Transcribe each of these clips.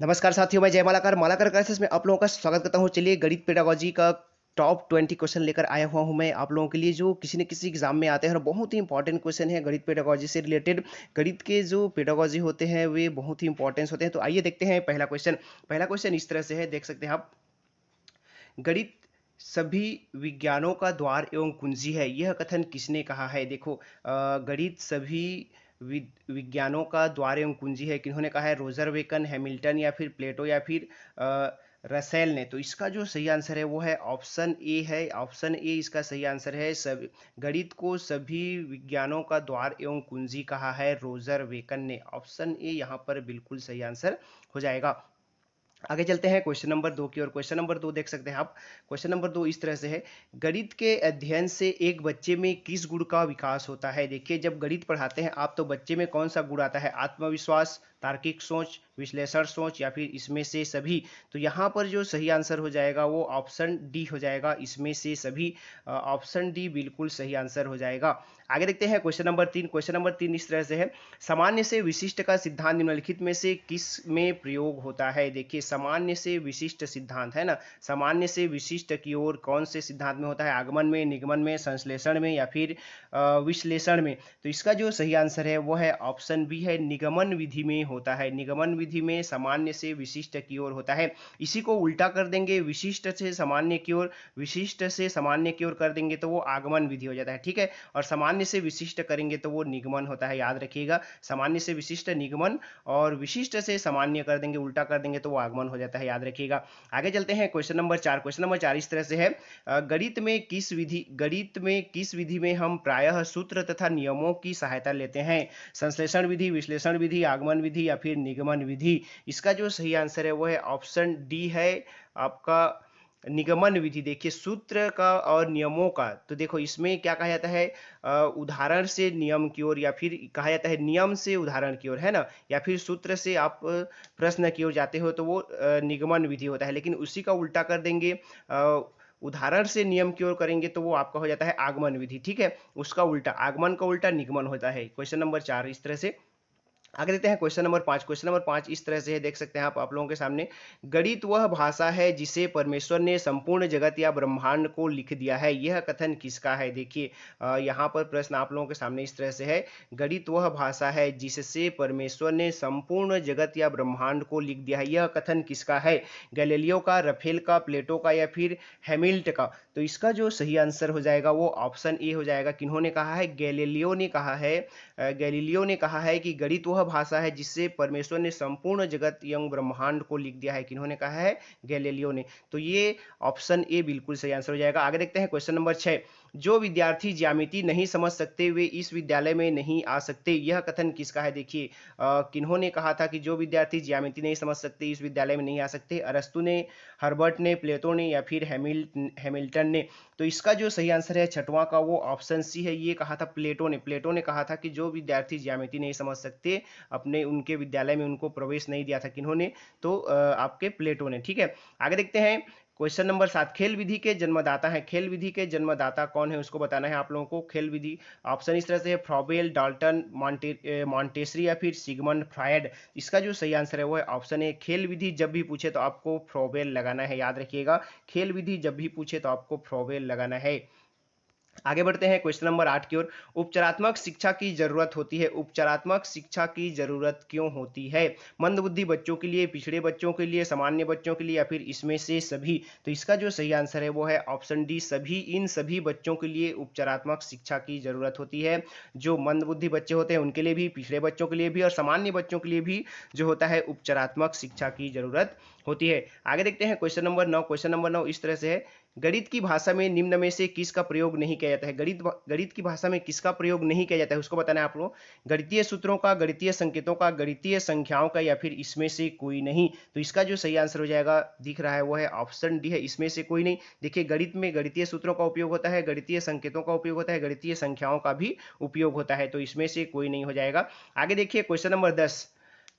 नमस्कार साथियों, मैं जय मालाकार मालाकार क्लासेस में आप लोगों का स्वागत करता हूं। चलिए, गणित पेडागोजी का टॉप 20 क्वेश्चन लेकर आया हुआ हूं मैं आप लोगों के लिए, जो किसी न किसी एग्जाम में आते हैं और बहुत ही इंपॉर्टेंट क्वेश्चन है गणित पेडागोजी से रिलेटेड। गणित के जो पेडागोजी होते हैं वे बहुत ही इंपॉर्टेंट होते हैं। तो आइए देखते हैं पहला क्वेश्चन इस तरह से है, देख सकते हैं आप। गणित सभी विज्ञानों का द्वार एवं कुंजी है, यह कथन किसने कहा है? देखो, गणित सभी विज्ञानों का द्वार एवं कुंजी है, किन्होंने कहा है? रोजर बेकन, हैमिल्टन या फिर प्लेटो या फिर रसेल ने। तो इसका जो सही आंसर है वो है ऑप्शन ए है। ऑप्शन ए इसका सही आंसर है। सब गणित को सभी विज्ञानों का द्वार एवं कुंजी कहा है रोजर बेकन ने। ऑप्शन ए यहाँ पर बिल्कुल सही आंसर हो जाएगा। आगे चलते हैं क्वेश्चन नंबर 2 की ओर। क्वेश्चन नंबर 2 देख सकते हैं आप। क्वेश्चन नंबर 2 इस तरह से है, गणित के अध्ययन से एक बच्चे में किस गुण का विकास होता है? देखिए, जब गणित पढ़ाते हैं आप तो बच्चे में कौन सा गुण आता है? आत्मविश्वास, तार्किक सोच, विश्लेषण सोच या फिर इसमें से सभी? तो यहाँ पर जो सही आंसर हो जाएगा वो ऑप्शन डी हो जाएगा, इसमें से सभी। ऑप्शन डी बिल्कुल सही आंसर हो जाएगा। आगे देखते हैं क्वेश्चन नंबर 3। क्वेश्चन नंबर 3 इस तरह से है, सामान्य से विशिष्ट का सिद्धांत निम्नलिखित में से किस में प्रयोग होता है? देखिए, सामान्य से विशिष्ट सिद्धांत है ना, सामान्य से विशिष्ट की ओर कौन से सिद्धांत में होता है? आगमन में, निगमन में, संश्लेषण में या फिर विश्लेषण में? तो इसका जो सही आंसर है वो है ऑप्शन बी है, निगमन विधि में होता है। निगमन विधि में सामान्य से विशिष्ट की ओर होता है। इसी को उल्टा कर देंगे, विशिष्ट से सामान्य की ओर, विशिष्ट से सामान्य की ओर कर देंगे तो वो आगमन विधि हो जाता है, ठीक है। और सामान्य से विशिष्ट करेंगे तो वो निगमन होता है, याद रखिएगा। सामान्य से विशिष्ट निगमन, और विशिष्ट से सामान्य कर देंगे, उल्टा कर देंगे तो वो आगमन हो जाता है, याद रखिएगा। आगे चलते हैं क्वेश्चन नंबर 4। क्वेश्चन नंबर 4 इस तरह से है, गणित में किस विधि में हम प्रायः सूत्र तथा नियमों की सहायता लेते हैं? संश्लेषण विधि, विश्लेषण विधि, आगमन विधि या फिर निगमन विधि? इसका जो सही आंसर है वो है ऑप्शन डी है आपका, निगमन विधि। देखिए, सूत्र का और नियमों का, तो देखो इसमें क्या कहा जाता है? उदाहरण से नियम की ओर, या फिर कहा जाता है नियम से उदाहरण की ओर, है ना, या फिर सूत्र से आप प्रश्न की ओर जाते हो तो वो निगमन विधि होता है। लेकिन उसी का उल्टा कर देंगे, उदाहरण से नियम की ओर करेंगे तो वो आपका हो जाता है आगमन विधि, ठीक है। उसका उल्टा, आगमन का उल्टा निगमन होता है। क्वेश्चन नंबर 4 इस तरह से। आगे देखते हैं क्वेश्चन नंबर 5। क्वेश्चन नंबर 5 इस तरह से है, देख सकते हैं आप लोगों के सामने। गणित वह भाषा है जिसे परमेश्वर ने संपूर्ण जगत या ब्रह्मांड को लिख दिया है, यह कथन किसका है? देखिए, यहाँ पर प्रश्न आप लोगों के सामने इस तरह से है, गणित वह भाषा है जिससे परमेश्वर ने संपूर्ण जगत या ब्रह्मांड को लिख दिया है, यह कथन किसका है? गैलीलियो का, रफेल का, प्लेटो का या फिर हैमिल्ट का? तो इसका जो सही आंसर हो जाएगा वो ऑप्शन ए हो जाएगा। किन्होंने कहा है? गैलीलियो ने कहा है। गैलीलियो ने कहा है कि गणित वह भाषा है जिससे परमेश्वर ने संपूर्ण जगत एवं ब्रह्मांड को लिख दिया है। किन्होंने कहा है? गैलीलियो ने। तो ये ऑप्शन ए बिल्कुल सही आंसर हो जाएगा। आगे देखते हैं क्वेश्चन नंबर 6। जो विद्यार्थी ज्यामिति नहीं समझ सकते वे इस विद्यालय में नहीं आ सकते, यह कथन किसका है? देखिए, किन्होंने कहा था कि जो विद्यार्थी ज्यामिति नहीं समझ सकते इस विद्यालय में नहीं आ सकते? अरस्तु ने, हर्बर्ट ने, प्लेटो ने या फिर हैमिल्टन ने? तो इसका जो सही आंसर है छठवां का वो ऑप्शन सी है। ये कहा था प्लेटो ने। प्लेटो ने कहा था कि जो विद्यार्थी ज्यामिति नहीं समझ सकते, अपने उनके विद्यालय में उनको प्रवेश नहीं दिया था। किन्होंने? तो आपके प्लेटो ने, ठीक है। आगे देखते हैं क्वेश्चन नंबर 7। खेल विधि के जन्मदाता है, खेल विधि के जन्मदाता कौन है उसको बताना है आप लोगों को। खेल विधि, ऑप्शन इस तरह से है, फ्रॉबेल, डाल्टन, मॉन्टेसरी या फिर सिगमंड फ्रायड? इसका जो सही आंसर है वो है ऑप्शन ए। खेल विधि जब भी पूछे तो आपको फ्रॉबेल लगाना है, याद रखिएगा। खेल विधि जब भी पूछे तो आपको फ्रॉबेल लगाना है। आगे बढ़ते हैं क्वेश्चन नंबर 8 की ओर। उपचारात्मक शिक्षा की जरूरत होती है, उपचारात्मक शिक्षा की जरूरत क्यों होती है? मंदबुद्धि बच्चों के लिए, पिछड़े बच्चों के लिए, सामान्य बच्चों के लिए या फिर इसमें से सभी? तो इसका जो सही आंसर है वो है ऑप्शन डी, सभी। इन सभी बच्चों के लिए उपचारात्मक शिक्षा की जरूरत होती है। जो मंदबुद्धि बच्चे होते हैं उनके लिए भी, पिछड़े बच्चों के लिए भी और सामान्य बच्चों के लिए भी जो होता है उपचारात्मक शिक्षा की जरूरत होती है। आगे देखते हैं क्वेश्चन नंबर 9। क्वेश्चन नंबर 9 इस तरह से है, गणित की भाषा में निम्न में से किसका प्रयोग नहीं किया जाता है? गणित की भाषा में किसका प्रयोग नहीं किया जाता है उसको बताना है आप लोग। गणितीय सूत्रों का, गणितीय संकेतों का, गणितीय संख्याओं का या फिर इसमें से कोई नहीं? तो इसका जो सही आंसर हो जाएगा दिख रहा है वो है ऑप्शन डी है, इसमें से कोई नहीं। देखिए, गणित में गणितीय सूत्रों का उपयोग होता है, गणितीय संकेतों का उपयोग होता है, गणितीय संख्याओं का भी उपयोग होता है, तो इसमें से कोई नहीं हो जाएगा। आगे देखिए क्वेश्चन नंबर 10।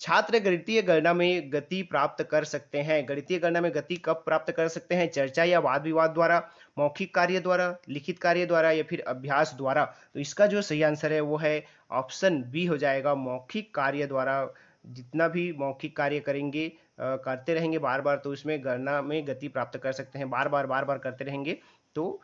छात्र गणितीय गणना में गति प्राप्त कर सकते हैं, गणितीय गणना में गति कब प्राप्त कर सकते हैं? चर्चा या वाद विवाद द्वारा, मौखिक कार्य द्वारा, लिखित कार्य द्वारा या फिर अभ्यास द्वारा? तो इसका जो सही आंसर है वो है ऑप्शन बी हो जाएगा, मौखिक कार्य द्वारा। जितना भी मौखिक कार्य करेंगे करते रहेंगे बार बार तो इसमें गणना में गति प्राप्त कर सकते हैं। बार बार करते रहेंगे तो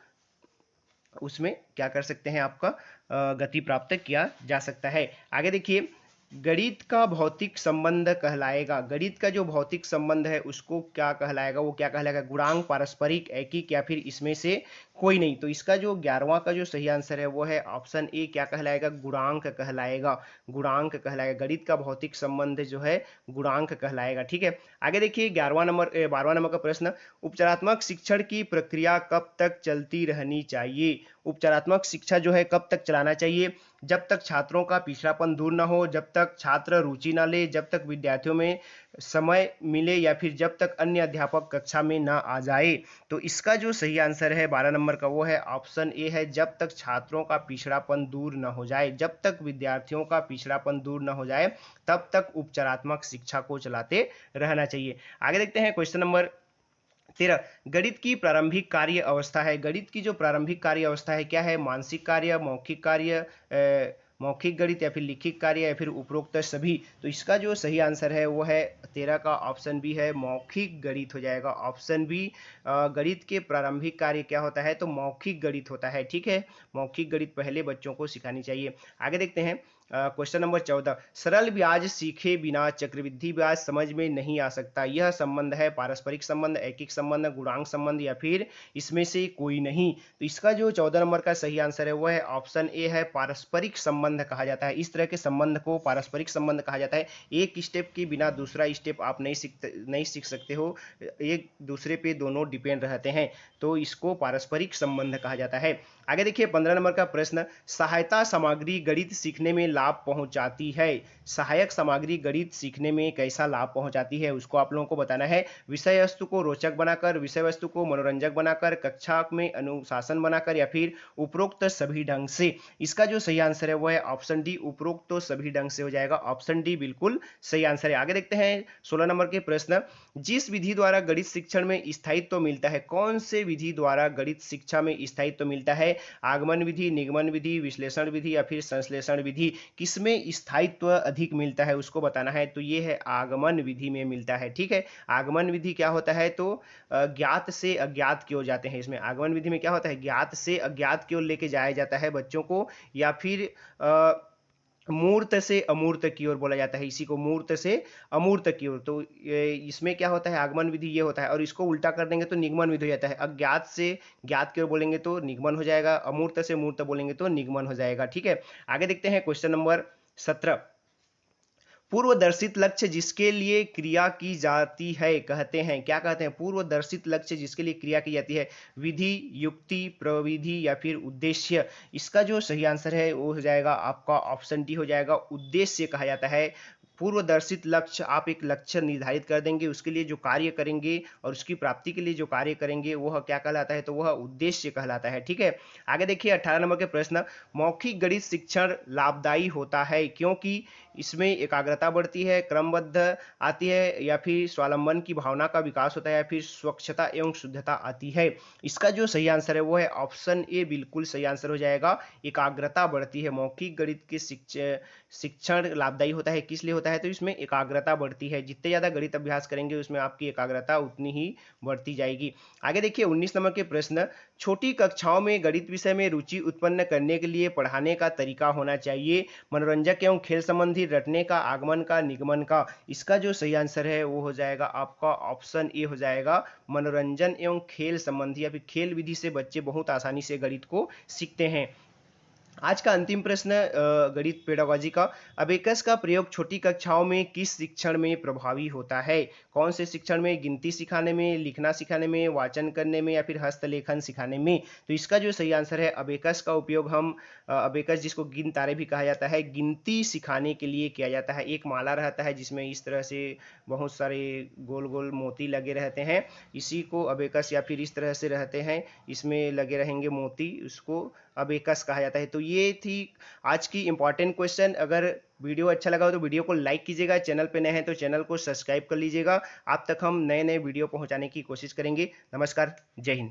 उसमें क्या कर सकते हैं, आपका गति प्राप्त किया जा सकता है। आगे देखिए, गणित का भौतिक संबंध कहलाएगा। गणित का जो भौतिक संबंध है उसको क्या कहलाएगा, वो क्या कहलाएगा, गुणांक, पारस्परिक, एकीक या फिर इसमें से कोई नहीं। तो इसका जो 11वां का जो सही आंसर है वो है ऑप्शन ए, क्या कहलाएगा, गुणांक कहलाएगा। गुणांक कहलाएगा। गणित का भौतिक संबंध जो है गुणांक कहलाएगा। ठीक है, आगे देखिए 12वां नंबर का प्रश्न, उपचारात्मक शिक्षण की प्रक्रिया कब तक चलती रहनी चाहिए। उपचारात्मक शिक्षा जो है कब तक चलाना चाहिए, जब तक छात्रों का पिछड़ापन दूर न हो, जब तक छात्र रुचि न ले, जब तक विद्यार्थियों में समय मिले या फिर जब तक अन्य अध्यापक कक्षा में न आ जाए। तो इसका जो सही आंसर है 12 नंबर का वो है ऑप्शन ए है, जब तक छात्रों का पिछड़ापन दूर न हो जाए। जब तक विद्यार्थियों का पिछड़ापन दूर न हो जाए तब तक उपचारात्मक शिक्षा को चलाते रहना चाहिए। आगे देखते हैं क्वेश्चन नंबर 13, गणित की प्रारंभिक कार्य अवस्था है। गणित की जो प्रारंभिक कार्य अवस्था है क्या है, मानसिक कार्य, मौखिक कार्य, मौखिक गणित या फिर लिखित कार्य या फिर उपरोक्त सभी। तो इसका जो सही आंसर है वो है 13 का ऑप्शन बी है, मौखिक गणित हो जाएगा। ऑप्शन बी, गणित के प्रारंभिक कार्य क्या होता है, तो मौखिक गणित होता है। ठीक है, मौखिक गणित पहले बच्चों को सिखानी चाहिए। आगे देखते हैं क्वेश्चन नंबर 14, सरल ब्याज सीखे बिना चक्रवृद्धि ब्याज समझ में नहीं आ सकता। यह संबंध है पारस्परिक संबंध, एकीक संबंध, गुणांक संबंध या फिर इसमें से कोई नहीं। तो इसका जो 14 नंबर का सही आंसर है वो है ऑप्शन ए है, पारस्परिक संबंध कहा जाता है। इस तरह के संबंध को पारस्परिक संबंध कहा जाता है। एक स्टेप के बिना दूसरा स्टेप आप नहीं सीख सकते हो, एक दूसरे पे दोनों डिपेंड रहते हैं, तो इसको पारस्परिक संबंध कहा जाता है। आगे देखिए 15 नंबर का प्रश्न, सहायता सामग्री गणित सीखने में लाभ पहुंचाती है। सहायक सामग्री गणित सीखने में कैसा लाभ पहुंचाती है उसको आप लोगों को बताना है। विषय वस्तु को रोचक बनाकर, विषय वस्तु को मनोरंजक बनाकर, कक्षा में अनुशासन बनाकर या फिर उपरोक्त सभी ढंग से। इसका जो सही आंसर है वो है ऑप्शन डी, उपरोक्त तो सभी ढंग से हो जाएगा। ऑप्शन डी बिल्कुल सही आंसर है। आगे देखते हैं 16 नंबर के प्रश्न, जिस विधि द्वारा गणित शिक्षण में स्थायित्व मिलता है, कौन से विधि द्वारा गणित शिक्षा में स्थायित्व मिलता है, आगमन विधि, निगमन विधि, विश्लेषण विधि या फिर संश्लेषण विधि, किसमें स्थायित्व अधिक मिलता है उसको बताना है। तो ये है आगमन विधि में मिलता है। ठीक है, आगमन विधि क्या होता है, तो ज्ञात से अज्ञात की ओर जाते हैं। इसमें आगमन विधि में क्या होता है, ज्ञात से अज्ञात की ओर लेके जाया जाता है बच्चों को, या फिर मूर्त से अमूर्त की ओर बोला जाता है, इसी को मूर्त से अमूर्त की ओर। तो इसमें क्या होता है, आगमन विधि ये होता है, और इसको उल्टा कर देंगे तो निगमन विधि हो जाता है। अज्ञात से ज्ञात की ओर बोलेंगे तो निगमन हो जाएगा, अमूर्त से मूर्त बोलेंगे तो निगमन हो जाएगा। ठीक है, आगे देखते हैं क्वेश्चन नंबर 17, पूर्वदर्शित लक्ष्य जिसके लिए क्रिया की जाती है कहते हैं, क्या कहते हैं, पूर्वदर्शित लक्ष्य जिसके लिए क्रिया की जाती है, विधि, युक्ति, प्रविधि या फिर उद्देश्य। इसका जो सही आंसर है वो हो जाएगा आपका ऑप्शन डी हो जाएगा, उद्देश्य कहा जाता है। पूर्वदर्शित लक्ष्य, आप एक लक्ष्य निर्धारित कर देंगे, उसके लिए जो कार्य करेंगे और उसकी प्राप्ति के लिए जो कार्य करेंगे वह क्या कहलाता है, तो वह उद्देश्य कहलाता है। ठीक है, आगे देखिए 18 नंबर के प्रश्न, मौखिक गणित शिक्षण लाभदायी होता है क्योंकि इसमें एकाग्रता बढ़ती है, क्रमबद्ध आती है या फिर स्वावलंबन की भावना का विकास होता है या फिर स्वच्छता एवं शुद्धता आती है। इसका जो सही आंसर है वो है ऑप्शन ए, बिल्कुल सही आंसर हो जाएगा, एकाग्रता बढ़ती है। मौखिक गणित के शिक्षण लाभदायी होता है, किस लिए होता है, तो इसमें एकाग्रता बढ़ती है। जितने ज्यादा गणित अभ्यास करेंगे उसमें आपकी एकाग्रता उतनी ही बढ़ती जाएगी। आगे देखिए 19 नंबर के प्रश्न, छोटी कक्षाओं में गणित विषय में रुचि उत्पन्न करने के लिए पढ़ाने का तरीका होना चाहिए, मनोरंजक एवं खेल संबंधी, रटने का, आगमन का, निगमन का। इसका जो सही आंसर है वो हो जाएगा आपका ऑप्शन ए हो जाएगा, मनोरंजन एवं खेल संबंधी या फिर खेल विधि से बच्चे बहुत आसानी से गणित को सीखते हैं। आज का अंतिम प्रश्न गणित पेडागोजी का, अबेकस का प्रयोग छोटी कक्षाओं में किस शिक्षण में प्रभावी होता है, कौन से शिक्षण में, गिनती सिखाने में, लिखना सिखाने में, वाचन करने में या फिर हस्तलेखन सिखाने में। तो इसका जो सही आंसर है, अबेकस का उपयोग हम अबेकस जिसको गिन तारे भी कहा जाता है, गिनती सिखाने के लिए किया जाता है। एक माला रहता है जिसमें इस तरह से बहुत सारे गोल गोल मोती लगे रहते हैं, इसी को अबेकस या फिर इस तरह से रहते हैं, इसमें लगे रहेंगे मोती, उसको अबेकस कहा जाता है। तो ये थी आज की इंपॉर्टेंट क्वेश्चन। अगर वीडियो अच्छा लगा हो तो वीडियो को लाइक कीजिएगा, चैनल पे नए हैं तो चैनल को सब्सक्राइब कर लीजिएगा। आप तक हम नए नए वीडियो पहुंचाने की कोशिश करेंगे। नमस्कार, जय हिंद।